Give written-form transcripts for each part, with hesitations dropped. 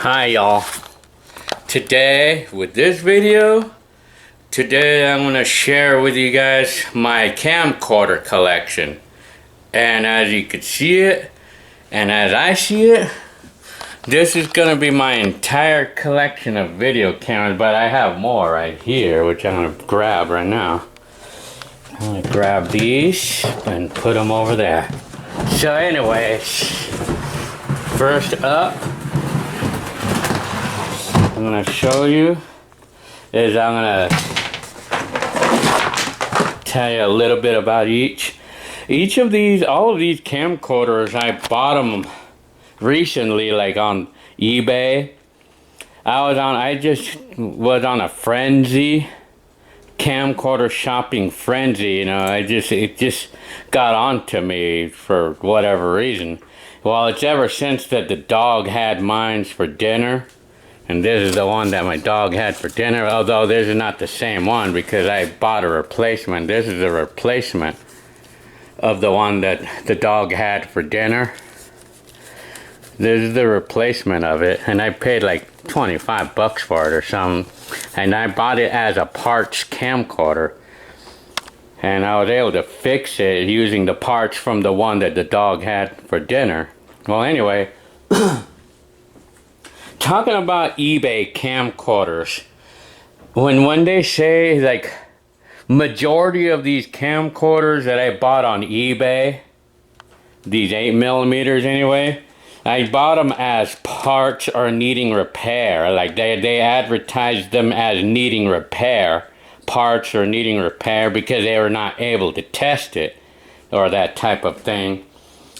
Hi y'all. Today with this video, I'm going to share with you guys my camcorder collection. And as you can see it, and as I see it, this is going to be my entire collection of video cameras, but I have more right here, which I'm going to grab right now. I'm going to grab these and put them over there. So anyways, first up, I'm going to show you is I'm going to tell you a little bit about each of these. All of these camcorders, I bought them recently, like on eBay. I just was on a frenzy, camcorder shopping frenzy, you know. It just got onto me for whatever reason. Well, it's ever since that the dog had mine for dinner. And this is the one that my dog had for dinner, although this is not the same one because I bought a replacement. This is a replacement of the one that the dog had for dinner. This is the replacement of it, and I paid like 25 bucks for it or something. And I bought it as a parts camcorder. And I was able to fix it using the parts from the one that the dog had for dinner. Well, anyway, talking about eBay camcorders, when they say like majority of these camcorders that I bought on eBay, these 8mm anyway, I bought them as parts or needing repair. Like they advertised them as needing repair, parts or needing repair, because they were not able to test it or that type of thing.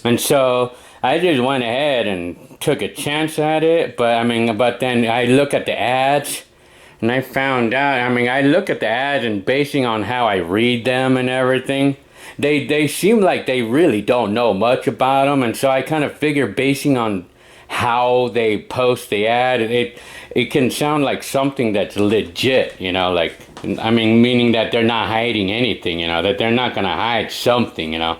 And so I just went ahead and took a chance at it, but then I look at the ads and I found out, I look at the ads and basing on how I read them and everything, they seem like they really don't know much about them. And so I kind of figure, basing on how they post the ad, it can sound like something that's legit, you know, like, meaning that they're not hiding anything, you know, that they're not going to hide something, you know,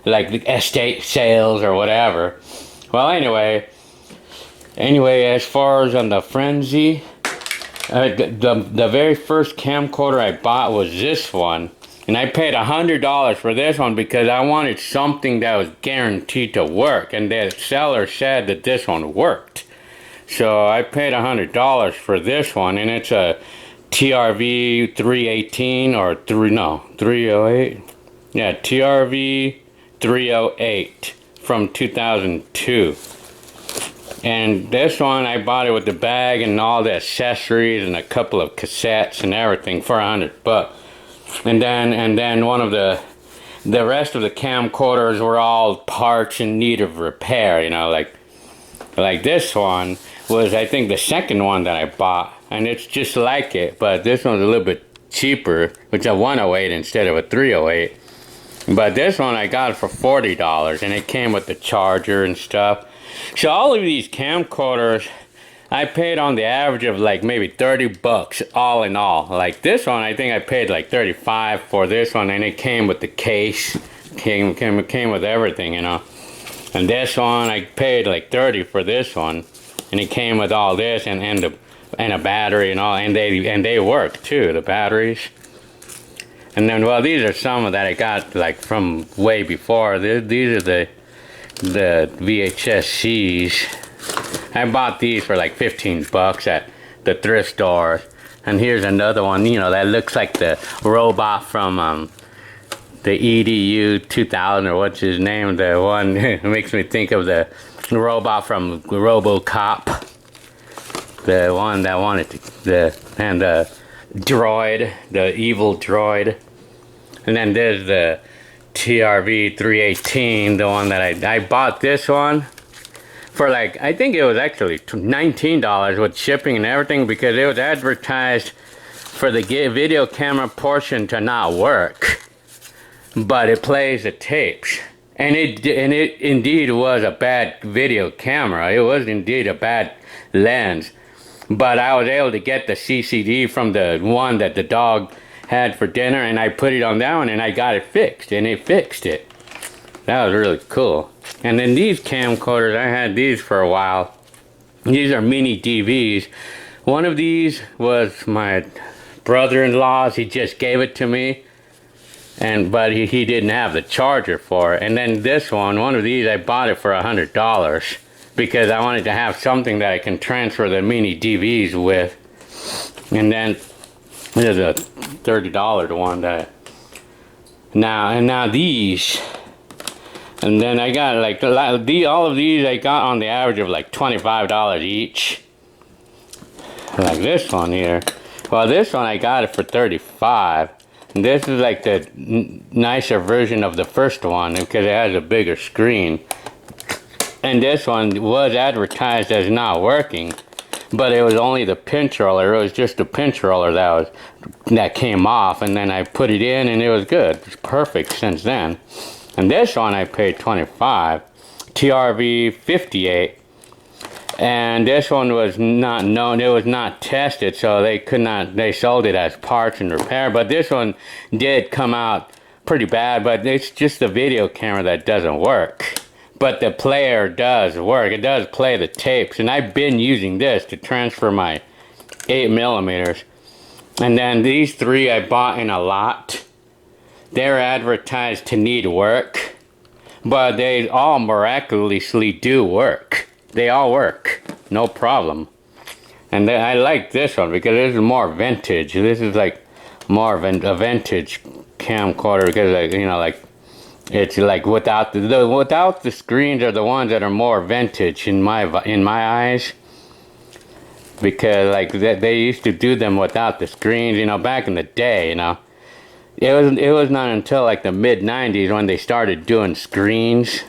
like the estate sales or whatever. Well, anyway, as far as on the frenzy, the very first camcorder I bought was this one. And I paid $100 for this one because I wanted something that was guaranteed to work. And the seller said that this one worked. So I paid $100 for this one. And it's a TRV 318 or 308. Yeah, TRV 308 from 2002. And this one, I bought it with the bag and all the accessories and a couple of cassettes and everything for $100. And then one of the rest of the camcorders were all parts in need of repair, you know, like this one was, I think, the second one that I bought, and it's just like it, but this one's a little bit cheaper, which is a 108 instead of a 308. But this one I got for $40, and it came with the charger and stuff. So all of these camcorders, I paid on the average of like maybe 30 bucks all in all. Like this one, I think I paid like 35 for this one, and it came with the case, came with everything, you know. And this one, I paid like 30 for this one, and it came with all this and a battery and all, and they work too, the batteries. And then, well, these are some that I got like from way before. These are the VHS-Cs. I bought these for like 15 bucks at the thrift store. And here's another one, you know, that looks like the robot from the EDU 2000, or what's his name, the one that makes me think of the robot from RoboCop, the one that wanted the droid, the evil droid. And then there's the TRV 318, the one that I bought this one for like, I think it was actually $19 with shipping and everything, because it was advertised for the video camera portion to not work, but it plays the tapes. And it indeed was a bad video camera. It was indeed a bad lens. But I was able to get the CCD from the one that the dog had for dinner, and I put it on that one, and I got it fixed, and it fixed it. That was really cool. And then these camcorders, I had these for a while. These are mini DVs. One of these was my brother-in-law's. He just gave it to me, but he didn't have the charger for it. And then this one of these, I bought it for $100 because I wanted to have something that I can transfer the mini DVs with. And then there's a $30 one that now these. And then I got like all of these I got on the average of like $25 each. Like this one here. Well, this one I got it for $35. And this is like the nicer version of the first one because it has a bigger screen. And this one was advertised as not working, but it was only the pinch roller. It was just the pinch roller that came off, and then I put it in and it was good. It's perfect since then. And this one I paid $25, TRV 58, and this one was not known, it was not tested, so they sold it as parts and repair. But this one did come out pretty bad, but it's just the video camera that doesn't work. But the player does work, it does play the tapes, and I've been using this to transfer my 8mm. And then these three I bought in a lot. They're advertised to need work, but they all miraculously do work. They all work, no problem. And I like this one because this is more vintage. This is like more of a vintage camcorder because, like, you know, like it's like without the screens are the ones that are more vintage in my eyes. Because like they used to do them without the screens, you know, back in the day, you know. It was not until like the mid-90s when they started doing screens.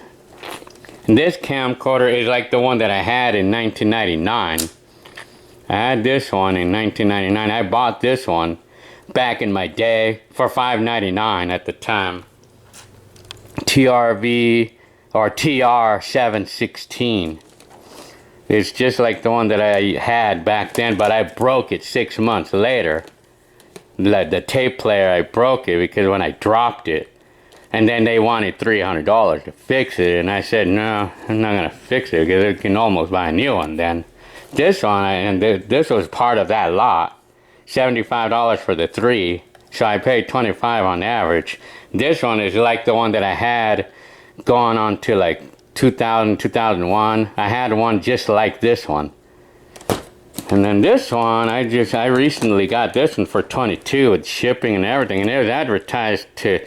And this camcorder is like the one that I had in 1999. I had this one in 1999. I bought this one back in my day for $5.99 at the time. TRV or TR716. It's just like the one that I had back then, but I broke it 6 months later. The tape player, I broke it because when I dropped it, and then they wanted $300 to fix it, and I said no, I'm not gonna fix it because you can almost buy a new one then. This one, this was part of that lot, $75 for the three, so I paid $25 on average. This one is like the one that I had going on to like 2000, 2001. I had one just like this one. And then this one, I recently got this one for $22 with shipping and everything, and it was advertised to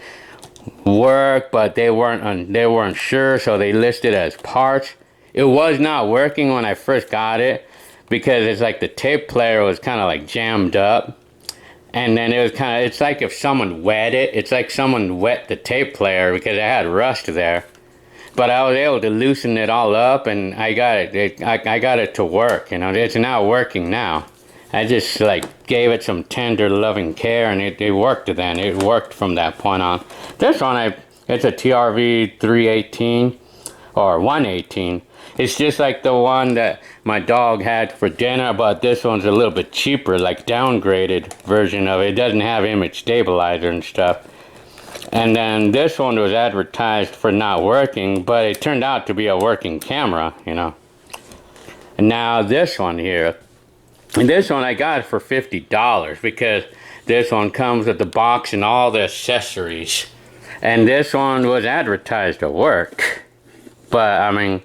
work, but they weren't sure, so they listed it as parts. It was not working when I first got it because it's like the tape player was kind of like jammed up, and then it's like if someone wet it. It's like someone wet the tape player because it had rust there. But I was able to loosen it all up, and I got it to work. You know, it's now working now. I just like gave it some tender, loving care, and it worked then. It worked from that point on. This one, it's a TRV 318 or 118. It's just like the one that my dog had for dinner, but this one's a little bit cheaper, like downgraded version of it. It doesn't have image stabilizer and stuff. And then this one was advertised for not working, but it turned out to be a working camera, you know. And now this one here, and this one I got for $50 because this one comes with the box and all the accessories. And this one was advertised to work, but I mean,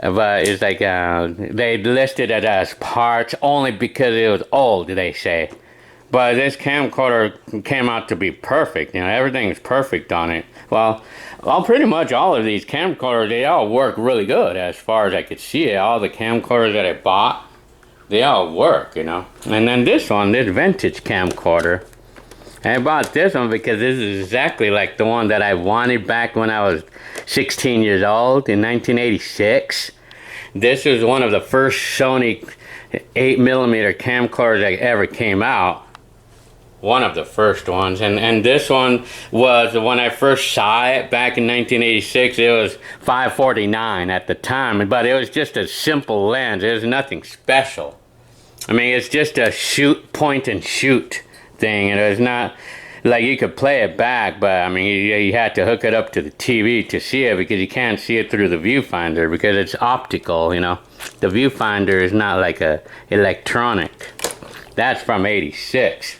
but it's like they listed it as parts only because it was old, they say. But this camcorder came out to be perfect. You know, everything's perfect on it. Well, pretty much all of these camcorders, they all work really good as far as I could see it. All the camcorders that I bought, they all work, you know. And then this one, this vintage camcorder. I bought this one because this is exactly like the one that I wanted back when I was 16 years old in 1986. This was one of the first Sony 8mm camcorders that ever came out. One of the first ones, and this one was when I first saw it back in 1986. It was $549 at the time, but it was just a simple lens. It was nothing special. I mean, it's just a point and shoot thing, and it was not. like you could play it back, but I mean you had to hook it up to the TV to see it because you can't see it through the viewfinder because it's optical, you know. The viewfinder is not like a electronic. That's from '86.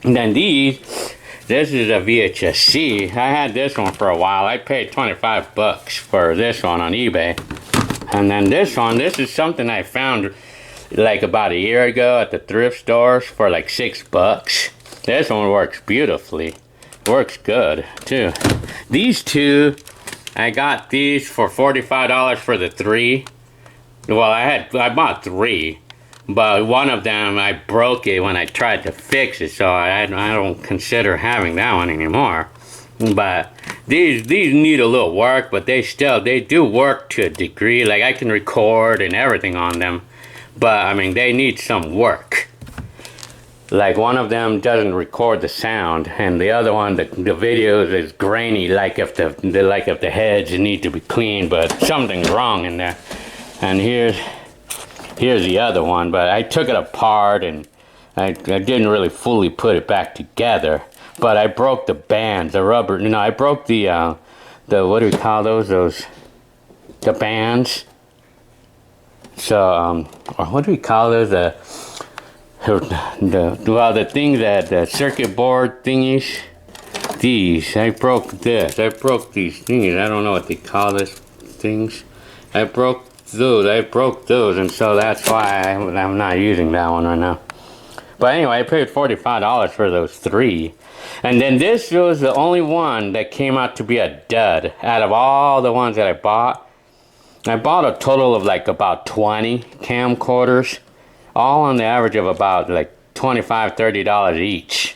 And then this is a VHS-C. I had this one for a while. I paid 25 bucks for this one on eBay. And then this is something I found like about a year ago at the thrift stores for like 6 bucks. This one works beautifully. Works good too. These two, I got these for $45 for the 3. Well, I bought 3, but one of them I broke it when I tried to fix it, so I don't consider having that one anymore. But these need a little work, but they do work to a degree. Like I can record and everything on them, but I mean they need some work. Like one of them doesn't record the sound, and the other one, the video is grainy, like if the heads need to be cleaned, but something's wrong in there. And here's the other one, but I took it apart and I didn't really fully put it back together. But I broke the bands, the rubber. You know, I broke the what do we call those? The bands. So or what do we call those? The things that the circuit board thingies. These, I broke this. I broke these thingies. I don't know what they call these things. I broke those, and so that's why I'm not using that one right now. But anyway, I paid $45 for those 3. And then this was the only one that came out to be a dud. Out of all the ones that I bought a total of like about 20 camcorders, all on the average of about like $25, $30 each.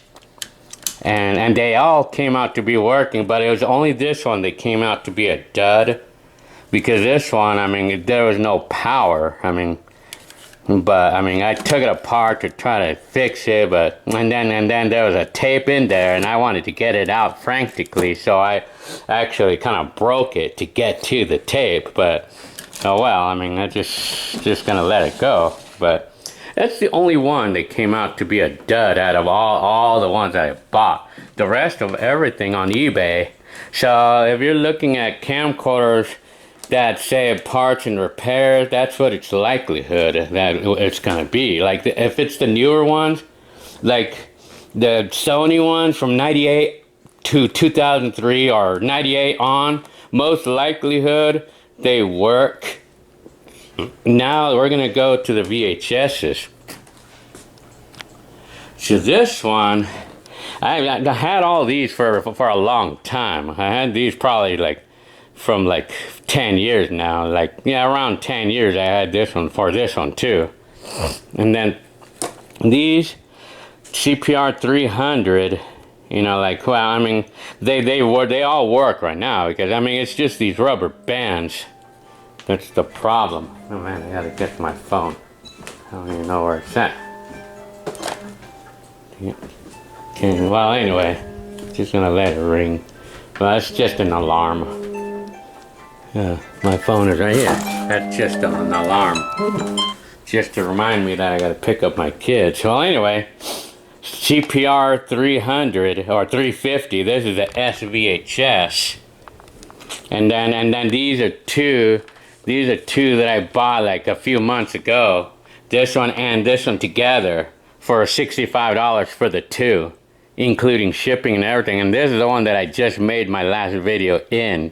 And they all came out to be working, but it was only this one that came out to be a dud. Because this one, I mean, there was no power. I mean, I took it apart to try to fix it, and then there was a tape in there, and I wanted to get it out frantically, so I actually kind of broke it to get to the tape. But oh well, I mean, I'm just gonna let it go. But that's the only one that came out to be a dud out of all the ones that I bought. The rest of everything on eBay. So if you're looking at camcorders that say parts and repairs, that's what its likelihood that it's gonna be. Like if it's the newer ones, like the Sony ones from 98 to 2003 or 98 on, most likelihood they work. Now we're gonna go to the VHS's. So this one, I had all these for a long time. I had these probably like from like 10 years now, like yeah, around 10 years I had this one for this one too. And then these CPR 300, you know, like, well, I mean they all work right now, because I mean it's just these rubber bands that's the problem. Oh man, I gotta get to my phone. I don't even know where it's at. Yeah. Okay, well anyway, just gonna let it ring. Well, that's just an alarm. Yeah, my phone is right here. That's just an alarm. Just to remind me that I gotta pick up my kids. Well, anyway, CPR 300 or 350. This is the SVHS. And then these are two that I bought like a few months ago. This one and this one together for $65 for the 2, including shipping and everything. And this is the one that I just made my last video in,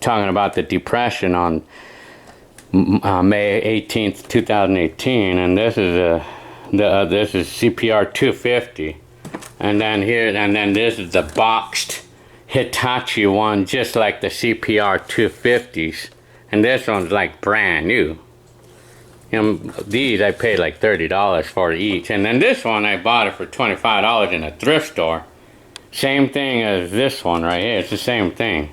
talking about the depression on May 18th, 2018, and this is this is CPR 250, and then this is the boxed Hitachi one, just like the CPR 250s, and this one's like brand new. These I paid like $30 for each, and then this one I bought it for $25 in a thrift store. Same thing as this one right here. It's the same thing.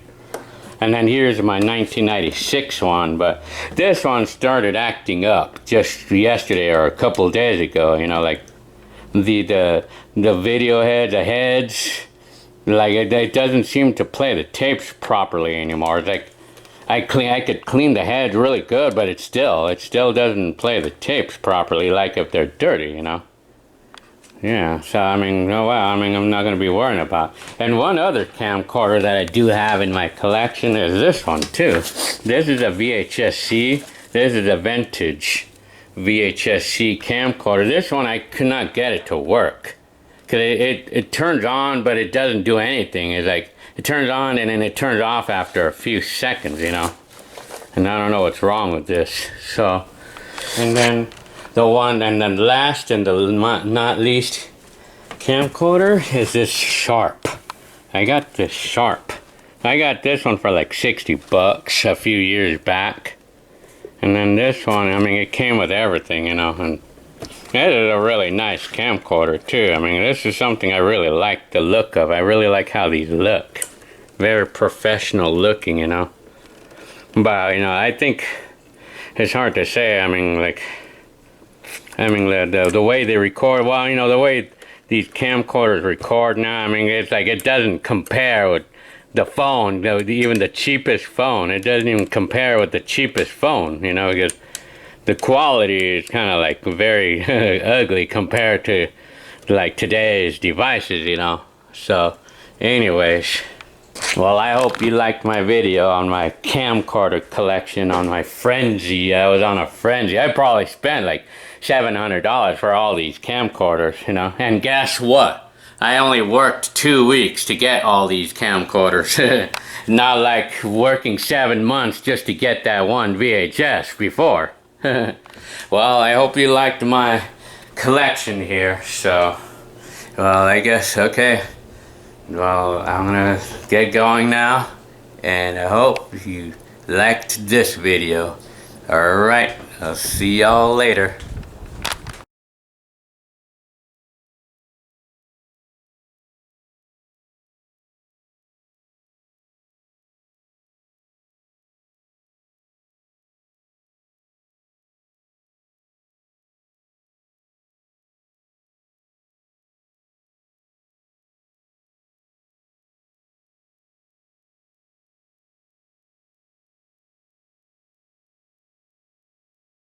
And then here's my 1996 one, but this one started acting up just yesterday or a couple of days ago. You know, like the video head, the heads, like it doesn't seem to play the tapes properly anymore. It's like I could clean the head really good, but it still doesn't play the tapes properly, like if they're dirty, you know. Yeah, so I mean, oh well, I mean, I'm not gonna be worrying about. And one other camcorder that I do have in my collection is this one too. This is a VHS-C. This is a vintage VHS-C camcorder. This one I could not get it to work. Cause it turns on, but it doesn't do anything. It's like, it turns on and then it turns off after a few seconds, you know? And I don't know what's wrong with this. So, and then the one, and then last and the not least camcorder is this Sharp. I got this Sharp. I got this one for like 60 bucks a few years back. And then this one, I mean, it came with everything, you know, and it is a really nice camcorder too. I mean, this is something I really like the look of. I really like how these look. Very professional looking, you know. But, you know, I think it's hard to say. I mean, like, the way they record, well, you know, the way these camcorders record now, I mean, it's like it doesn't compare with the phone, even the cheapest phone. It doesn't even compare with the cheapest phone, you know, because the quality is kind of like very ugly compared to like today's devices, you know. So, anyways, well, I hope you liked my video on my camcorder collection, on my frenzy. I was on a frenzy. I probably spent like $700 for all these camcorders, you know. And guess what? I only worked 2 weeks to get all these camcorders. Not like working 7 months just to get that one VHS before. Well, I hope you liked my collection here. So, well, I guess, okay. Well, I'm gonna get going now, and I hope you liked this video. Alright, I'll see y'all later.